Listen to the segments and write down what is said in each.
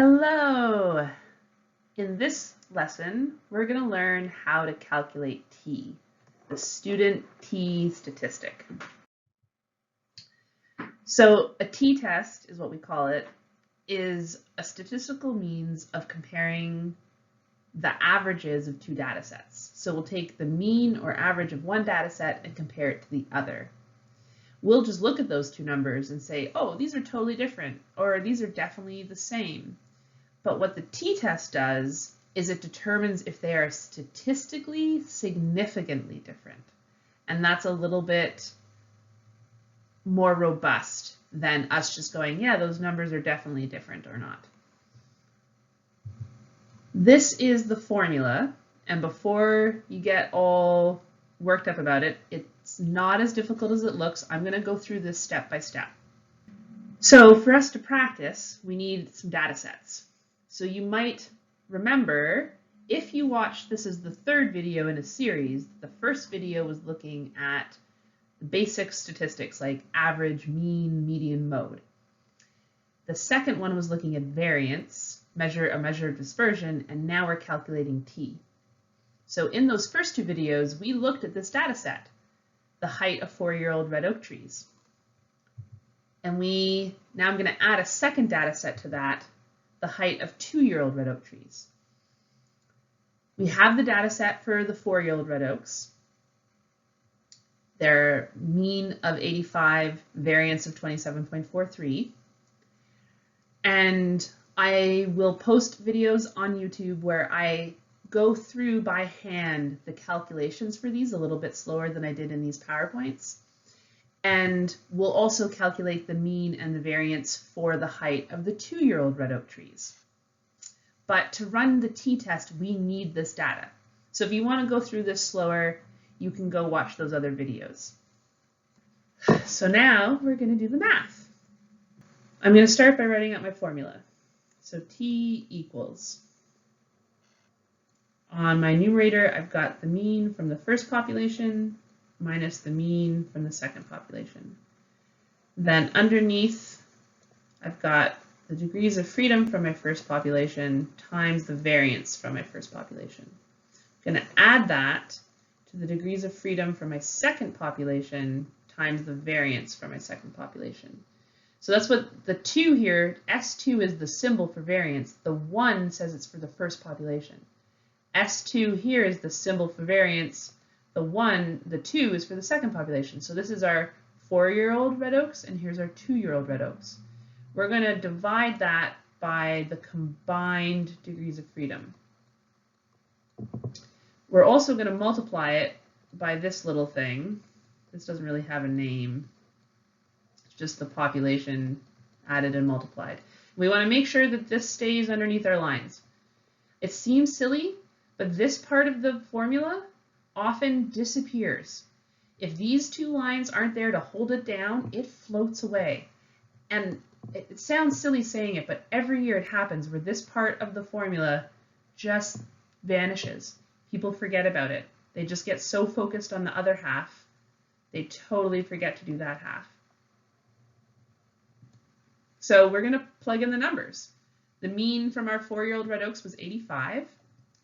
Hello! In this lesson, we're going to learn how to calculate t, the student t-statistic. So a t-test is what we call it, is a statistical means of comparing the averages of two data sets. So we'll take the mean or average of one data set and compare it to the other. We'll just look at those two numbers and say, oh, these are totally different, or these are definitely the same. But what the t-test does is it determines if they are statistically significantly different. And that's a little bit more robust than us just going, yeah, those numbers are definitely different or not. This is the formula, and before you get all worked up about it, it's not as difficult as it looks. I'm going to go through this step by step. So for us to practice, we need some data sets. So you might remember, if you watched, this is the third video in a series, the first video was looking at basic statistics like average, mean, median, mode. The second one was looking at variance, a measure of dispersion, and now we're calculating t. So in those first two videos, we looked at this data set, the height of 4-year-old red oak trees. And now I'm going to add a second data set to that, the height of 2-year-old red oak trees. We have the data set for the 4-year-old red oaks. Their mean of 85, variance of 27.43. And I will post videos on YouTube where I go through by hand the calculations for these a little bit slower than I did in these PowerPoints. And we'll also calculate the mean and the variance for the height of the 2-year-old red oak trees. But to run the t-test, we need this data. So if you want to go through this slower, you can go watch those other videos. So now we're going to do the math. I'm going to start by writing out my formula. So t equals, on my numerator, I've got the mean from the first population minus the mean from the second population. Then underneath, I've got the degrees of freedom from my first population times the variance from my first population. I'm going to add that to the degrees of freedom from my second population times the variance from my second population. So that's what the 2 here, S2 is the symbol for variance. The 1 says it's for the first population. S2 here is the symbol for variance. The 2 is for the second population. So this is our 4-year-old red oaks, and here's our 2-year-old red oaks. We're going to divide that by the combined degrees of freedom. We're also going to multiply it by this little thing. This doesn't really have a name. It's just the population added and multiplied. We want to make sure that this stays underneath our lines. It seems silly, but this part of the formula often disappears. If these two lines aren't there to hold it down, it floats away. And it sounds silly saying it, but every year it happens where this part of the formula just vanishes. People forget about it. They just get so focused on the other half, they totally forget to do that half. So we're going to plug in the numbers. The mean from our 4-year-old red oaks was 85,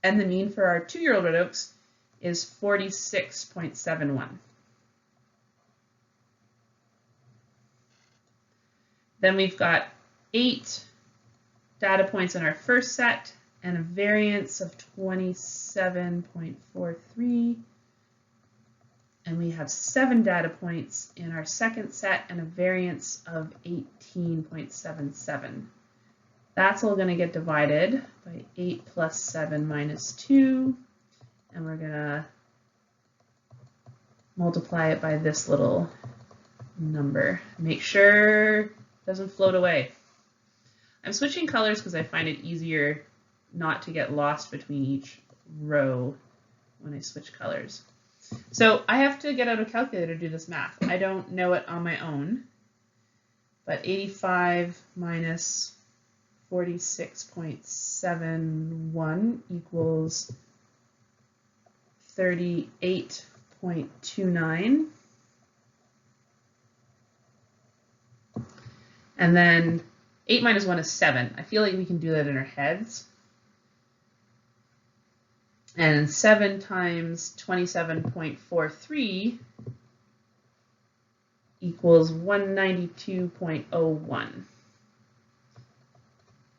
and the mean for our 2-year-old red oaks is 46.71. Then we've got 8 data points in our first set and a variance of 27.43. And we have 7 data points in our second set and a variance of 18.77. That's all going to get divided by 8 plus 7 minus 2. And we're going to multiply it by this little number. Make sure it doesn't float away. I'm switching colors because I find it easier not to get lost between each row when I switch colors. So I have to get out a calculator to do this math. I don't know it on my own, but 85 minus 46.71 equals 38.29. And then 8 minus 1 is 7. I feel like we can do that in our heads. And 7 times 27.43 equals 192.01.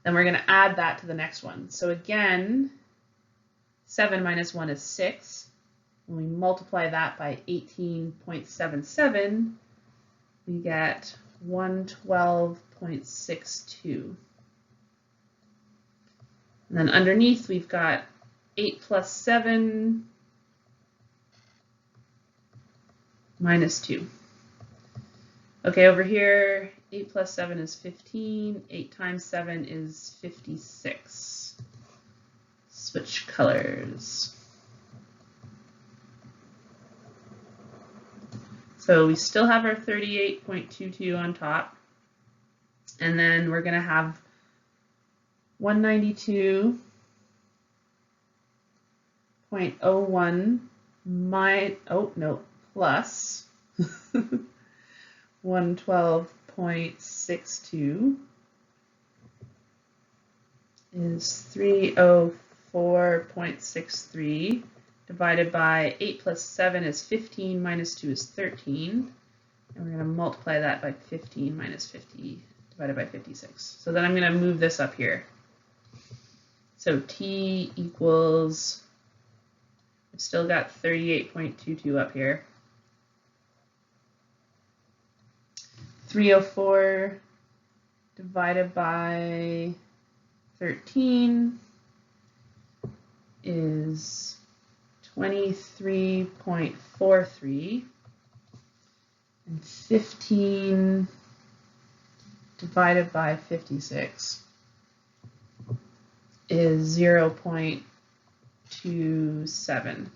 Then we're going to add that to the next one. So again, 7 minus 1 is 6. When we multiply that by 18.77, we get 112.62. And then underneath, we've got 8 plus 7 minus 2. Okay, over here, 8 plus 7 is 15. 8 times 7 is 56. Switch colors. So we still have our 38.22 on top. And then we're going to have 192.01 plus 112.62 is 304.63 divided by 8 plus 7 is 15 minus 2 is 13. And we're going to multiply that by 15 minus 50 divided by 56. So then I'm going to move this up here. So t equals, I've still got 38.22 up here. 304 divided by 13 is 23.43, and 15 divided by 56 is 0.27.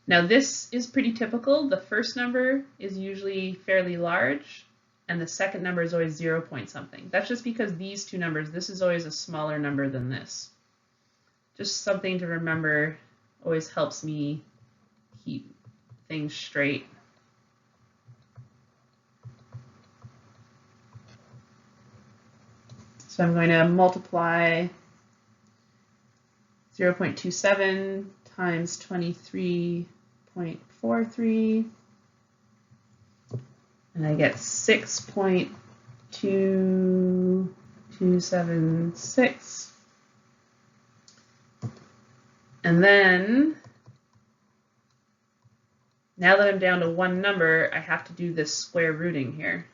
Now this is pretty typical. The first number is usually fairly large, and the second number is always 0 point something. That's just because these two numbers, this is always a smaller number than this. Just something to remember, always helps me keep things straight. So I'm going to multiply 0.27 times 23.43, and I get 6.2276. And then, now that I'm down to one number, I have to do this square rooting here.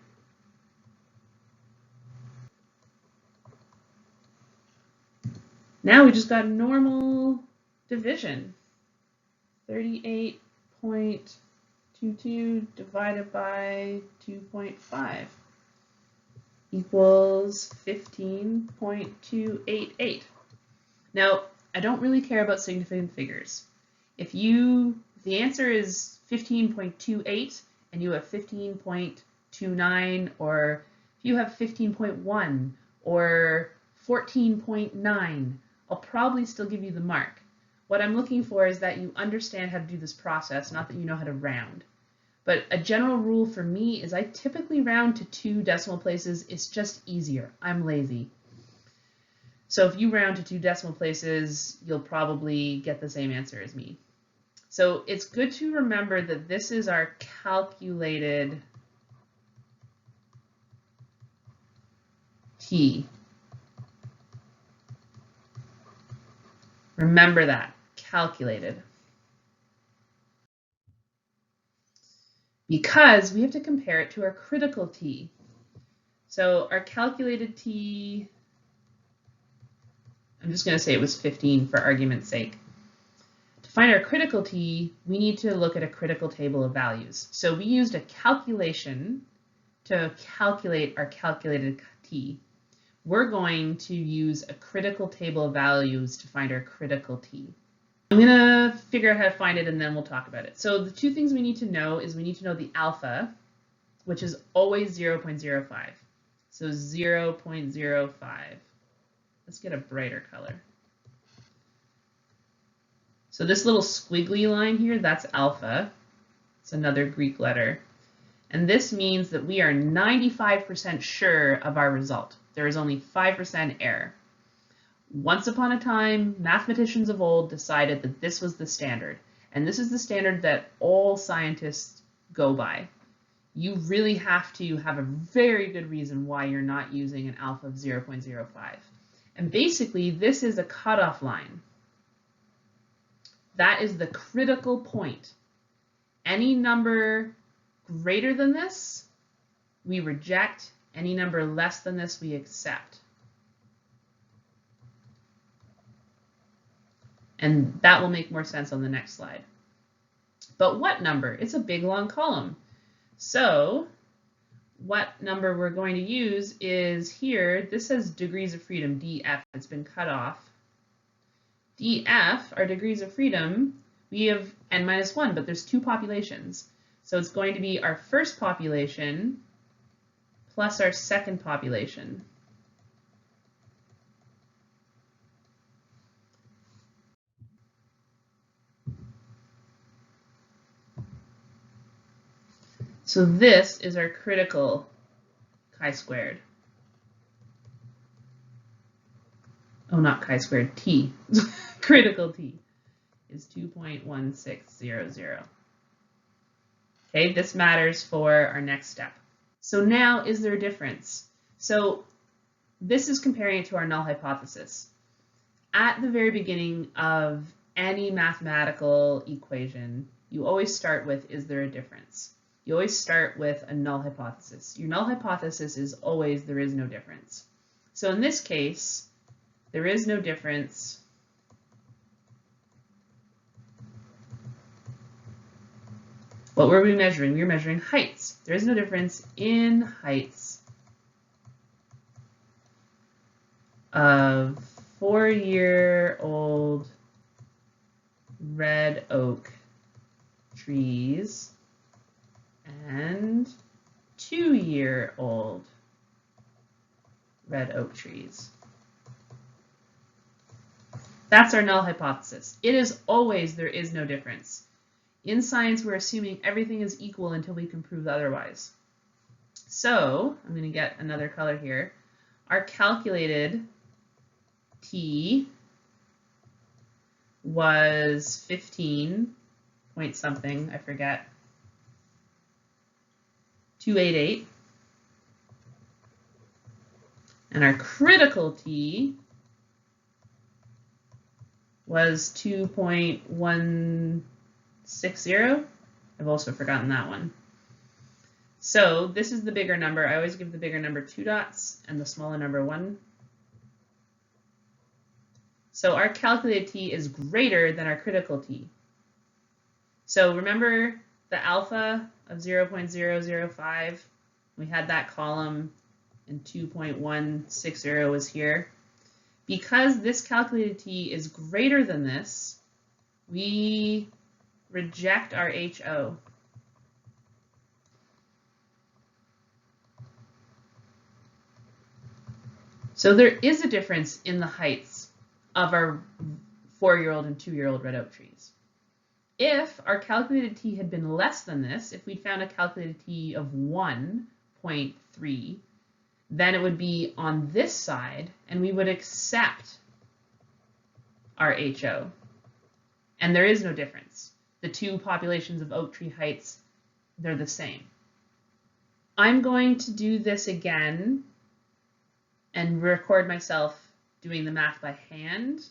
Now we just got normal division. 38.22 divided by 2.5 equals 15.288. Now, I don't really care about significant figures. If the answer is 15.28 and you have 15.29, or if you have 15.1 or 14.9, I'll probably still give you the mark. What I'm looking for is that you understand how to do this process, not that you know how to round. But a general rule for me is I typically round to 2 decimal places. It's just easier. I'm lazy. So if you round to 2 decimal places, you'll probably get the same answer as me. So it's good to remember that this is our calculated t. Remember that, calculated. Because we have to compare it to our critical t. So our calculated t, I'm just going to say it was 15 for argument's sake. To find our critical t, we need to look at a critical table of values. So we used a calculation to calculate our calculated t. We're going to use a critical table of values to find our critical t. I'm going to figure out how to find it, and then we'll talk about it. So the 2 things we need to know is we need to know the alpha, which is always 0.05. So 0.05. Let's get a brighter color. So this little squiggly line here, that's alpha. It's another Greek letter. And this means that we are 95% sure of our result. There is only 5% error. Once upon a time, mathematicians of old decided that this was the standard, and this is the standard that all scientists go by. You really have to have a very good reason why you're not using an alpha of 0.05. And basically, this is a cutoff line. That is the critical point. Any number greater than this, we reject. Any number less than this, we accept. And that will make more sense on the next slide. But what number? It's a big long column. So what number we're going to use is here, this says degrees of freedom, DF, it's been cut off. DF, our degrees of freedom, we have n-1, but there's two populations. So it's going to be our first population plus our second population. So this is our critical chi-squared. Oh, not chi-squared, t. Critical t is 2.1600. Okay, this matters for our next step. So now, is there a difference? So this is comparing it to our null hypothesis. At the very beginning of any mathematical equation, you always start with, is there a difference? You always start with a null hypothesis. Your null hypothesis is always there is no difference. So in this case, there is no difference what were we measuring? We were measuring heights. There is no difference in heights of 4-year-old red oak trees and 2-year-old red oak trees. That's our null hypothesis. It is always there is no difference. In science, we're assuming everything is equal until we can prove otherwise. So I'm going to get another color here. Our calculated t was 15 point something, I forget, 288. And our critical t was 2.160. I've also forgotten that one. So this is the bigger number. I always give the bigger number 2 dots and the smaller number 1. So our calculated t is greater than our critical t. So remember the alpha of 0.005? We had that column and 2.160 was here. Because this calculated t is greater than this, we reject our HO. So there is a difference in the heights of our 4-year-old and 2-year-old red oak trees. If our calculated t had been less than this, if we'd found a calculated t of 1.3, then it would be on this side, and we would accept our HO. And there is no difference. The two populations of oak tree heights, they're the same. I'm going to do this again and record myself doing the math by hand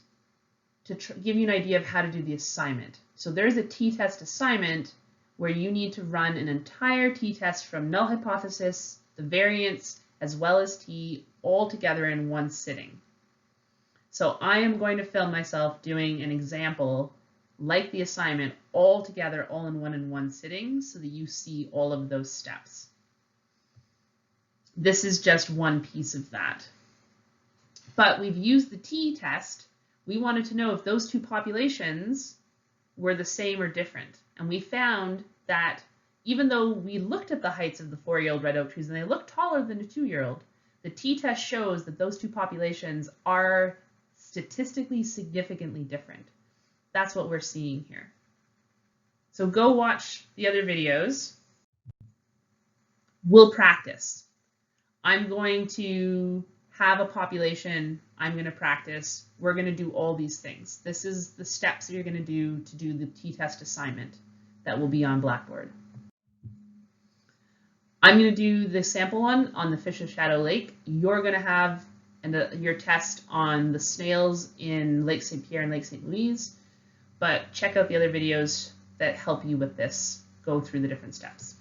to give you an idea of how to do the assignment. So there's a t-test assignment where you need to run an entire t-test from null hypothesis, the variance, as well as t, all together in one sitting. So I am going to film myself doing an example like the assignment all together, all in one sitting, so that you see all of those steps. This is just one piece of that. But we've used the t-test. We wanted to know if those two populations were the same or different. And we found that even though we looked at the heights of the 4-year-old red oak trees and they look taller than a 2-year-old, the t-test shows that those two populations are statistically significantly different. That's what we're seeing here. So go watch the other videos. We'll practice. I'm going to have a population, I'm going to practice, we're going to do all these things. This is the steps that you're going to do the t-test assignment that will be on Blackboard. I'm going to do the sample one on the fish of Shadow Lake. You're going to have your test on the snails in Lake St. Pierre and Lake St. Louise, but check out the other videos that help you with this, go through the different steps.